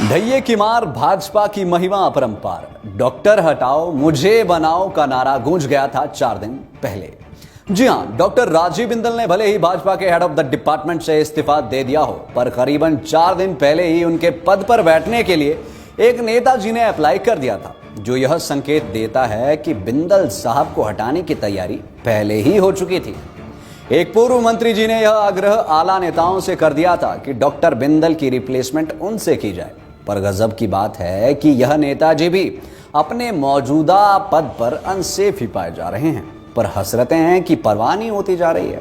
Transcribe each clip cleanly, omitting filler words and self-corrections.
ढैये की मार भाजपा की महिमा अपरंपार, डॉक्टर हटाओ मुझे बनाओ का नारा गूंज गया था 4 दिन पहले। जी हां, डॉक्टर राजीव बिंदल ने भले ही भाजपा के हेड ऑफ द डिपार्टमेंट से इस्तीफा दे दिया हो, पर करीबन 4 दिन पहले ही उनके पद पर बैठने के लिए एक नेताजी ने अप्लाई कर दिया था, जो यह संकेत देता है कि बिंदल साहब को हटाने की तैयारी पहले ही हो चुकी थी। एक पूर्व मंत्री जी ने यह आग्रह आला नेताओं से कर दिया था कि डॉक्टर बिंदल की रिप्लेसमेंट उनसे की जाए, पर गजब की बात है कि यह नेताजी भी अपने मौजूदा पद पर अनसेफ ही पाए जा रहे हैं, पर हसरतें हैं कि परवाह नहीं होती जा रही है।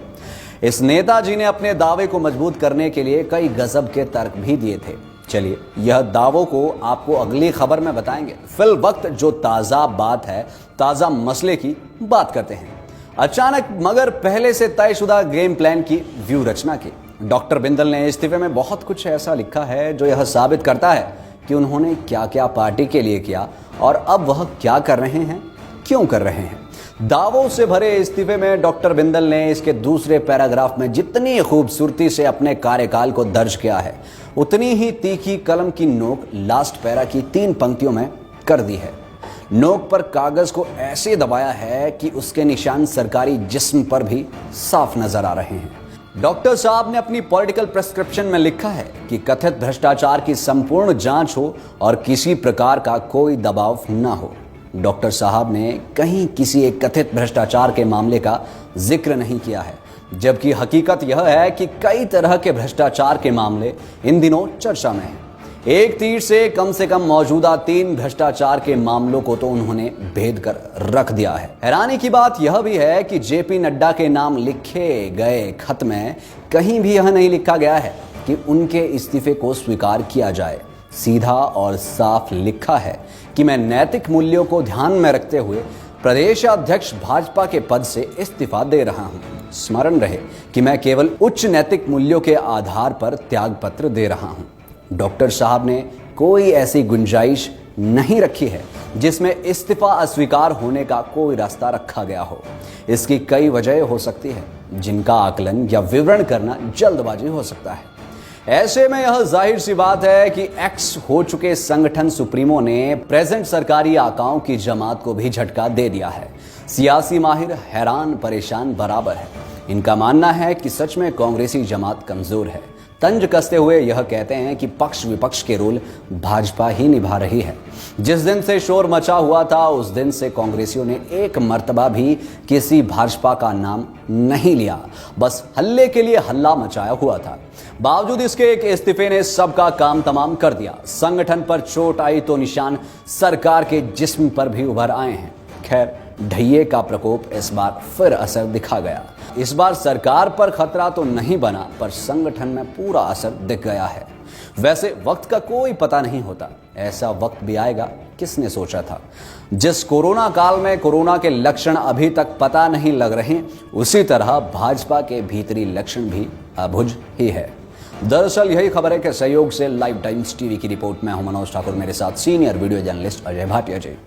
इस नेताजी ने अपने दावे को मजबूत करने के लिए कई गजब के तर्क भी दिए थे। चलिए, यह दावों को आपको अगली खबर में बताएंगे। फिल वक्त जो ताजा बात है, ताजा मसले की बात करते हैं। अचानक मगर पहले से तयशुदा गेम प्लान की व्यू रचना की। डॉक्टर बिंदल ने इस्तीफे में बहुत कुछ ऐसा लिखा है जो यह साबित करता है कि उन्होंने क्या क्या पार्टी के लिए किया और अब वह क्या कर रहे हैं, क्यों कर रहे हैं। दावों से भरे इस्तीफे में डॉक्टर बिंदल ने इसके दूसरे पैराग्राफ में जितनी खूबसूरती से अपने कार्यकाल को दर्ज किया है, उतनी ही तीखी कलम की नोक लास्ट पैरा की 3 पंक्तियों में कर दी है। नोक पर कागज को ऐसे दबाया है कि उसके निशान सरकारी जिस्म पर भी साफ नजर आ रहे हैं। डॉक्टर साहब ने अपनी पॉलिटिकल प्रेस्क्रिप्शन में लिखा है कि कथित भ्रष्टाचार की संपूर्ण जांच हो और किसी प्रकार का कोई दबाव न हो। डॉक्टर साहब ने कहीं किसी एक कथित भ्रष्टाचार के मामले का जिक्र नहीं किया है, जबकि हकीकत यह है कि कई तरह के भ्रष्टाचार के मामले इन दिनों चर्चा में हैं। एक तीर से कम मौजूदा 3 भ्रष्टाचार के मामलों को तो उन्होंने भेद कर रख दिया है। हैरानी की बात यह भी है कि जेपी नड्डा के नाम लिखे गए खत में कहीं भी यह नहीं लिखा गया है कि उनके इस्तीफे को स्वीकार किया जाए। सीधा और साफ लिखा है कि मैं नैतिक मूल्यों को ध्यान में रखते हुए प्रदेश अध्यक्ष भाजपा के पद से इस्तीफा दे रहा हूं। स्मरण रहे कि मैं केवल उच्च नैतिक मूल्यों के आधार पर त्यागपत्र दे रहा हूं। डॉक्टर साहब ने कोई ऐसी गुंजाइश नहीं रखी है जिसमें इस्तीफा अस्वीकार होने का कोई रास्ता रखा गया हो। इसकी कई वजह हो सकती है, जिनका आकलन या विवरण करना जल्दबाजी हो सकता है। ऐसे में यह जाहिर सी बात है कि एक्स हो चुके संगठन सुप्रीमो ने प्रेजेंट सरकारी आकाओं की जमात को भी झटका दे दिया है। सियासी माहिर हैरान परेशान बराबर है। इनका मानना है कि सच में कांग्रेसी जमात कमजोर है। तंज कसते हुए यह कहते हैं कि पक्ष विपक्ष के रोल भाजपा ही निभा रही है। जिस दिन से शोर मचा हुआ था, उस दिन से कांग्रेसियों ने एक मर्तबा भी किसी भाजपा का नाम नहीं लिया, बस हल्ले के लिए हल्ला मचाया हुआ था। बावजूद इसके एक इस्तीफे ने सबका काम तमाम कर दिया। संगठन पर चोट आई तो निशान सरकार के जिस्म पर भी उभर आए हैं। खैर, ढैये का प्रकोप इस बार फिर असर दिखा गया। इस बार सरकार पर खतरा तो नहीं बना, पर संगठन में पूरा असर दिख गया है। वैसे वक्त का कोई पता नहीं होता, ऐसा वक्त भी आएगा, किसने सोचा था। जिस कोरोना काल में कोरोना के लक्षण अभी तक पता नहीं लग रहे, उसी तरह भाजपा के भीतरी लक्षण भी अबुझ ही है। दरअसल यही खबरें के सहयोग से लाइव टाइम्स टीवी की रिपोर्ट में हूं मनोज ठाकुर, मेरे साथ senior video journalist Ajay Bhatia जी।